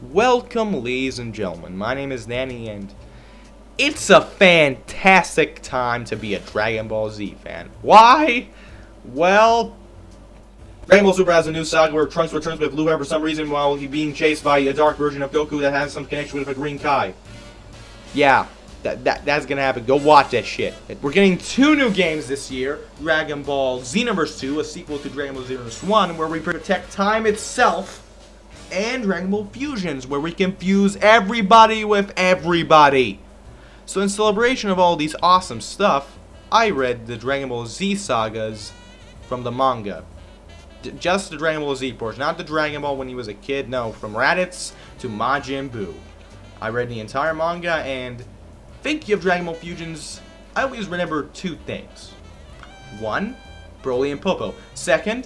Welcome, ladies and gentlemen. My name is Danny, and it's a fantastic time to be a Dragon Ball Z fan. Why? Well, Dragon Ball Super has a new saga where Trunks returns with blue hair for some reason while he's being chased by a dark version of Goku that has some connection with a green Kai. Yeah, that's gonna happen. Go watch that shit. We're getting 2 new games this year. Dragon Ball Xenoverse 2, a sequel to Dragon Ball Xenoverse 1, where we protect time itself. And Dragon Ball Fusions, where we can fuse everybody with everybody. So in celebration of all these awesome stuff, I read the Dragon Ball Z sagas from the manga. Just the Dragon Ball Z portion, not the Dragon Ball when he was a kid, no, from Raditz to Majin Buu. I read the entire manga, and thinking of Dragon Ball Fusions, I always remember 2 things. 1, Broly and Popo. 2,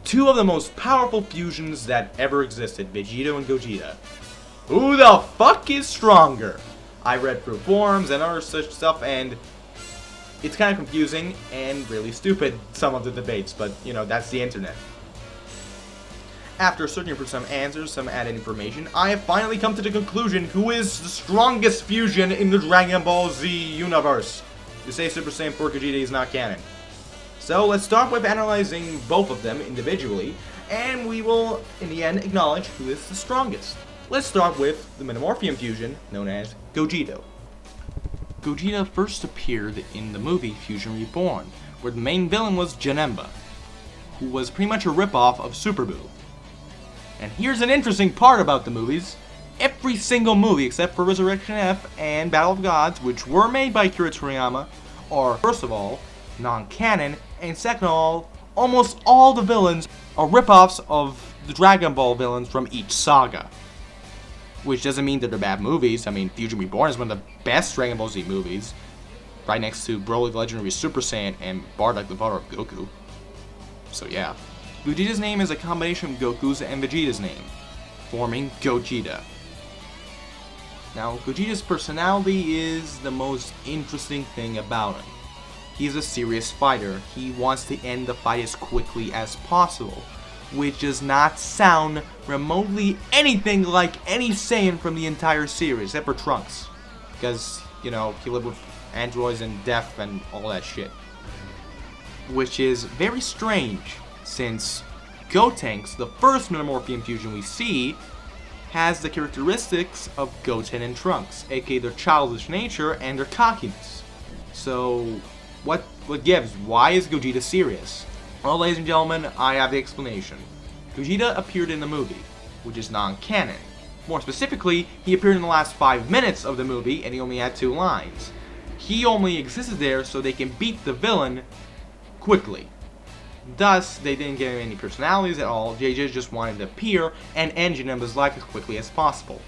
2 of the most powerful fusions that ever existed, Vegito and Gogita. Who the fuck is stronger? I read through forums and other such stuff, and it's kind of confusing and really stupid, some of the debates, but, you know, that's the internet. After searching for some answers, some added information, I have finally come to the conclusion who is the strongest fusion in the Dragon Ball Z universe. To say Super Saiyan 4 Gogeta is not canon. So let's start with analyzing both of them individually, and we will, in the end, acknowledge who is the strongest. Let's start with the Metamorphium fusion, known as Gogeta. Gogeta first appeared in the movie Fusion Reborn, where the main villain was Janemba, who was pretty much a ripoff of Super Buu. And here's an interesting part about the movies. Every single movie except for Resurrection F and Battle of Gods, which were made by Akira Toriyama, are, first of all, non-canon, and second of all, almost all the villains are ripoffs of the Dragon Ball villains from each saga. Which doesn't mean that they're bad movies. I mean, Fusion Reborn is one of the best Dragon Ball Z movies, right next to Broly the Legendary Super Saiyan and Bardock the father of Goku. So yeah. Gogeta's name is a combination of Goku's and Vegeta's name, forming Gogeta. Now, Gogeta's personality is the most interesting thing about him. He's a serious fighter. He wants to end the fight as quickly as possible, which does not sound remotely anything like any Saiyan from the entire series, except for Trunks. Because, you know, he lived with androids and death and all that shit. Which is very strange, since Gotenks, the first Metamorphium fusion we see, has the characteristics of Goten and Trunks, aka their childish nature and their cockiness. So, what gives? Why is Gogeta serious? Well, ladies and gentlemen, I have the explanation. Gogeta appeared in the movie, which is non-canon. More specifically, he appeared in the last 5 minutes of the movie, and he only had 2 lines. He only existed there so they can beat the villain quickly. Thus, they didn't give him any personalities at all. JJ just wanted to appear and end Janemba's life as quickly as possible.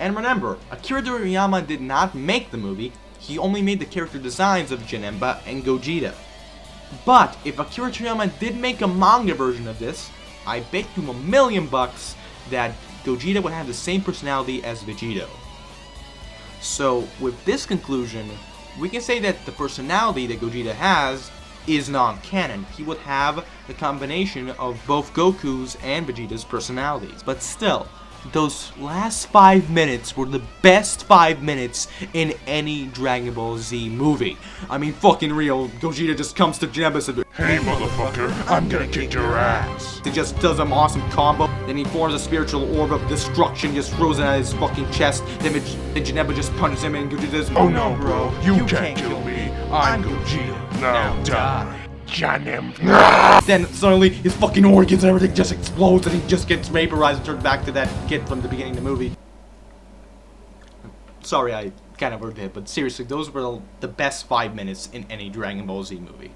And remember, Akira Toriyama did not make the movie. He only made the character designs of Janemba and Gogeta. But if Akira Toriyama did make a manga version of this, I bet you $1,000,000 that Gogeta would have the same personality as Vegito. So with this conclusion, we can say that the personality that Gogeta has is non-canon. He would have the combination of both Goku's and Vegeta's personalities. But still, those last 5 minutes were the best 5 minutes in any Dragon Ball Z movie. I mean, fucking real. Gogeta just comes to Janemba and says, "Hey motherfucker, I'm gonna kick your ass." He just does an awesome combo. Then he forms a spiritual orb of destruction, just throws it at his fucking chest. Then Janemba just punches him and Gogeta says, "Oh no, bro, you can't kill me. I'm Gogeta. Now die. Janemba." Then suddenly his fucking organs and everything just explodes and he just gets vaporized and turned back to that kid from the beginning of the movie. Sorry, I kind of worded it, but seriously, those were the best 5 minutes in any Dragon Ball Z movie.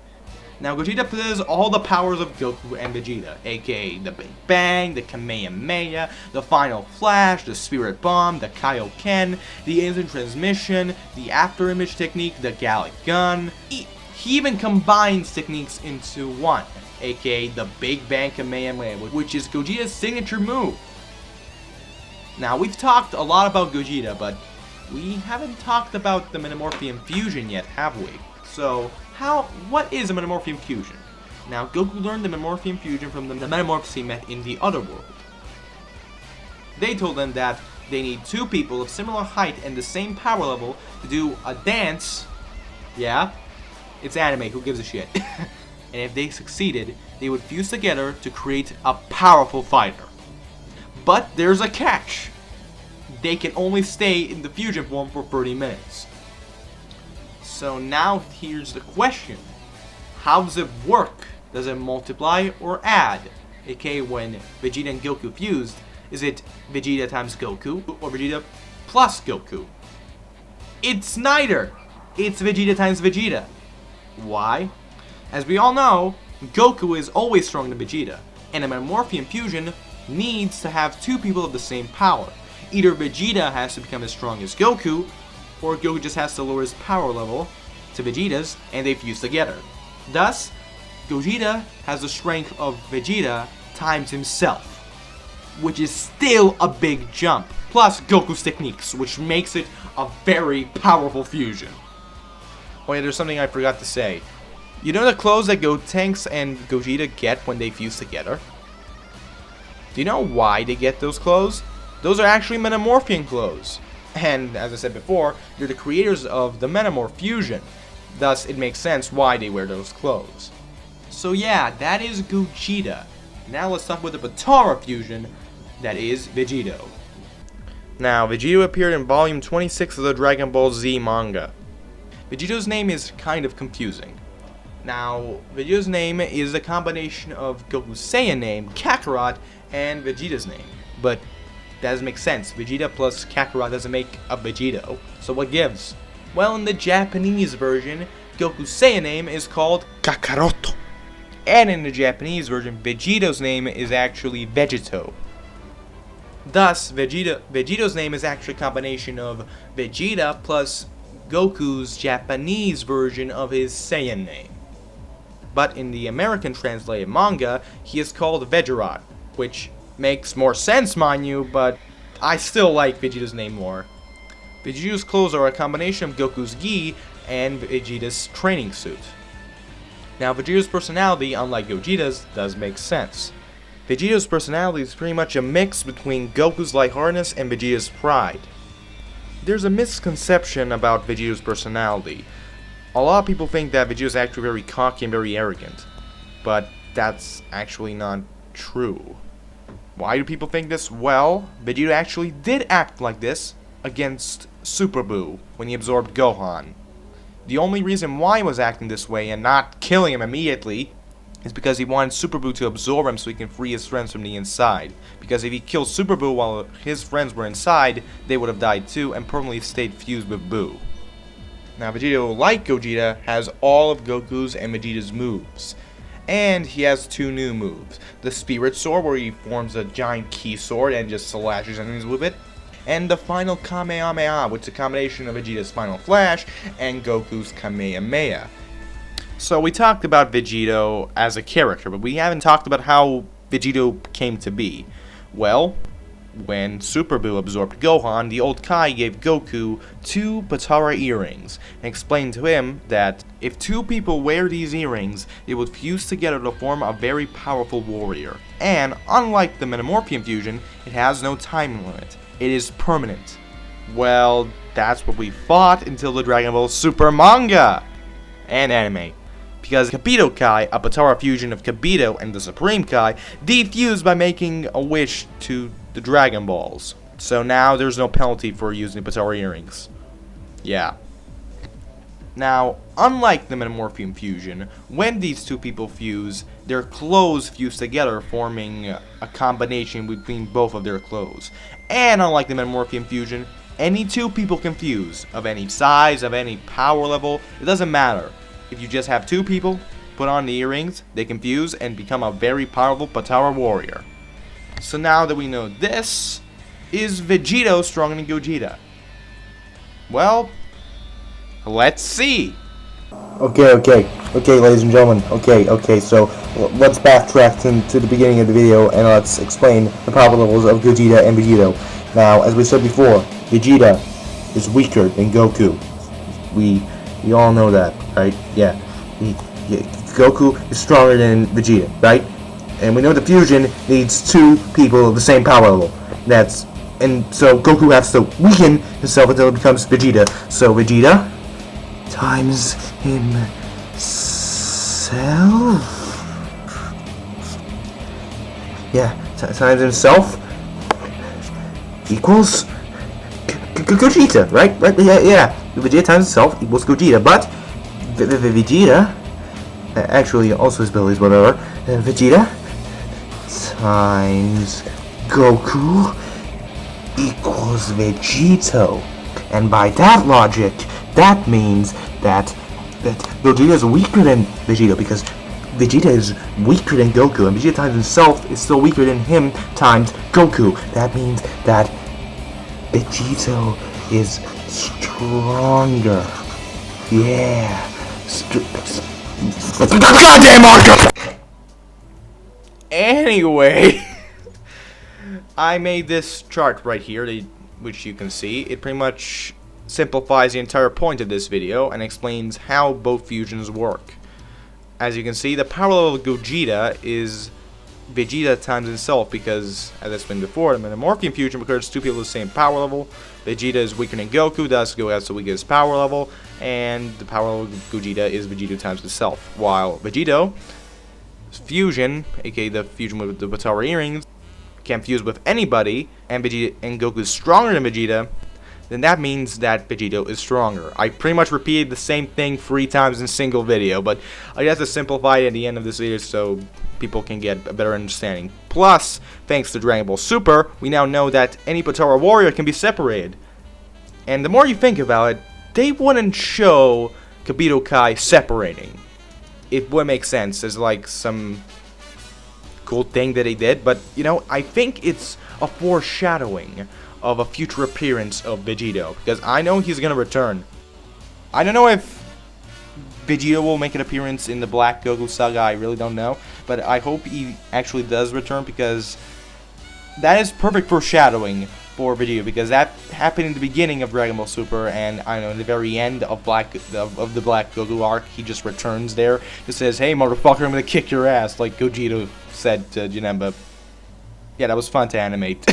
Now, Gogeta possesses all the powers of Goku and Vegeta, aka the Big Bang, the Kamehameha, the Final Flash, the Spirit Bomb, the Kaioken, the Instant Transmission, the After Image Technique, the Gallic Gun. He even combines techniques into one, aka the Big Bang Kamehameha, which is Gogeta's signature move. Now, we've talked a lot about Gogeta, but we haven't talked about the Metamorphium fusion yet, have we? So, what is a Metamorphium fusion? Now, Goku learned the Metamorphium fusion from the Metamorphs he met in the other world. They told them that they need 2 people of similar height and the same power level to do a dance. Yeah, it's anime, who gives a shit? And if they succeeded, they would fuse together to create a powerful fighter. But there's a catch. They can only stay in the fusion form for 30 minutes. So now here's the question. How does it work? Does it multiply or add? aka when Vegeta and Goku fused, is it Vegeta times Goku or Vegeta plus Goku? It's neither. It's Vegeta times Vegeta. Why? As we all know, Goku is always stronger than Vegeta, and a Metamorphian fusion needs to have 2 people of the same power. Either Vegeta has to become as strong as Goku, or Goku just has to lower his power level to Vegeta's, and they fuse together. Thus, Gogeta has the strength of Vegeta times himself, which is still a big jump, plus Goku's techniques, which makes it a very powerful fusion. Oh yeah, there's something I forgot to say. You know the clothes that Gotenks and Gogeta get when they fuse together? Do you know why they get those clothes? Those are actually Metamorphian clothes. And, as I said before, they're the creators of the Metamorph fusion. Thus, it makes sense why they wear those clothes. So yeah, that is Gogeta. Now let's talk about the Potara fusion, that is Vegito. Now, Vegito appeared in volume 26 of the Dragon Ball Z manga. Vegito's name is kind of confusing. Now, Vegito's name is a combination of Goku's Saiyan name, Kakarot, and Vegeta's name. But that doesn't make sense. Vegeta plus Kakarot doesn't make a Vegito. So what gives? Well, in the Japanese version, Goku's Saiyan name is called Kakaroto. And in the Japanese version, Vegito's name is actually Vegito. Thus, Vegito's name is actually a combination of Vegeta plus Goku's Japanese version of his Saiyan name. But in the American translated manga, he is called Vegerot, which makes more sense, mind you, but I still like Vegeta's name more. Vegito's clothes are a combination of Goku's gi and Vegeta's training suit. Now, Vegeta's personality, unlike Gogeta's, does make sense. Vegeta's personality is pretty much a mix between Goku's lightheartedness and Vegeta's pride. There's a misconception about Vegeta's personality. A lot of people think that Vegeta is actually very cocky and very arrogant, but that's actually not true. Why do people think this? Well, Vegeta actually did act like this against Super Buu when he absorbed Gohan. The only reason why he was acting this way and not killing him immediately is because he wanted Super Buu to absorb him so he can free his friends from the inside. Because if he killed Super Buu while his friends were inside, they would have died too and permanently stayed fused with Buu. Now, Vegito, like Gogeta, has all of Goku's and Vegeta's moves. And he has 2 new moves. The Spirit Sword, where he forms a giant key sword and just slashes enemies with it. And the final Kamehameha, which is a combination of Vegeta's Final Flash and Goku's Kamehameha. So we talked about Vegito as a character, but we haven't talked about how Vegito came to be. Well, when Super Buu absorbed Gohan, the old Kai gave Goku 2 Potara earrings, and explained to him that if 2 people wear these earrings, they would fuse together to form a very powerful warrior. And, unlike the Metamorphian fusion, it has no time limit. It is permanent. Well, that's what we thought until the Dragon Ball Super manga and anime. Because Kabito Kai, a Potara fusion of Kabito and the Supreme Kai, defused by making a wish to the Dragon Balls. So now there's no penalty for using Potara earrings. Yeah. Now, unlike the Metamorphian fusion, when these 2 people fuse, their clothes fuse together, forming a combination between both of their clothes. And unlike the Metamorphian fusion, any 2 people can fuse, of any size, of any power level, it doesn't matter. If you just have 2 people, put on the earrings, they can fuse and become a very powerful Potara warrior. So now that we know this, is Vegito stronger than Gogeta? Well, let's see. Okay, ladies and gentlemen. Okay, so let's backtrack to the beginning of the video and let's explain the power levels of Gogeta and Vegito. Now, as we said before, Vegeta is weaker than Goku. We all know that, right? Yeah. Goku is stronger than Vegeta, right? And we know the fusion needs 2 people of the same power level. And so Goku has to weaken himself until it becomes Vegeta. So Vegeta times himself. Yeah, times himself equals Gogita, right? Yeah. Vegeta times himself equals Gogita, but Vegeta, actually also his abilities, whatever. Vegeta times Goku equals Vegito, and by that logic, that means that Gogeta is weaker than Vegito because Vegeta is weaker than Goku, and Vegeta times himself is still weaker than him times Goku. That means that Vegito is stronger. Yeah. Goddamn marker! Anyway, I made this chart right here, which you can see. It pretty much simplifies the entire point of this video and explains how both fusions work. As you can see, the power level of Gogeta is Vegeta times himself because, as I explained before, the Metamorphian fusion occurs two people with the same power level. Vegeta is weaker than Goku, thus Goku has the weakest power level, and the power level of Gogeta is Vegeta times himself. While Vegito's fusion, aka the fusion with the Batara earrings, can fuse with anybody, and Goku is stronger than Vegeta, then that means that Vegito is stronger. I pretty much repeated the same thing 3 times in a single video, but I have to simplify it at the end of this video so people can get a better understanding. Plus, thanks to Dragon Ball Super, we now know that any Potara warrior can be separated. And the more you think about it, they wouldn't show Kabuto Kai separating. It would make sense as like some cool thing that they did, but you know, I think it's a foreshadowing of a future appearance of Vegito, because I know he's gonna return. I don't know if Vegito will make an appearance in the Black Goku saga, I really don't know, but I hope he actually does return, because that is perfect foreshadowing for Vegito, because that happened in the beginning of Dragon Ball Super, and I know in the very end of the Black Goku arc, he just returns there. He says, "Hey motherfucker, I'm gonna kick your ass," like Gogeta said to Janemba. Yeah, that was fun to animate.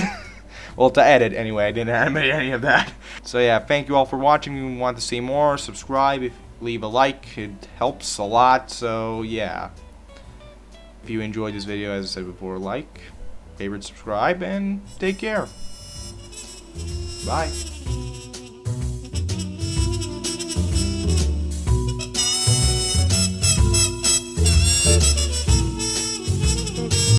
Well, to edit anyway, I didn't animate any of that. So yeah, thank you all for watching. If you want to see more, subscribe, leave a like, it helps a lot, so yeah. If you enjoyed this video, as I said before, like, favorite, subscribe, and take care. Bye.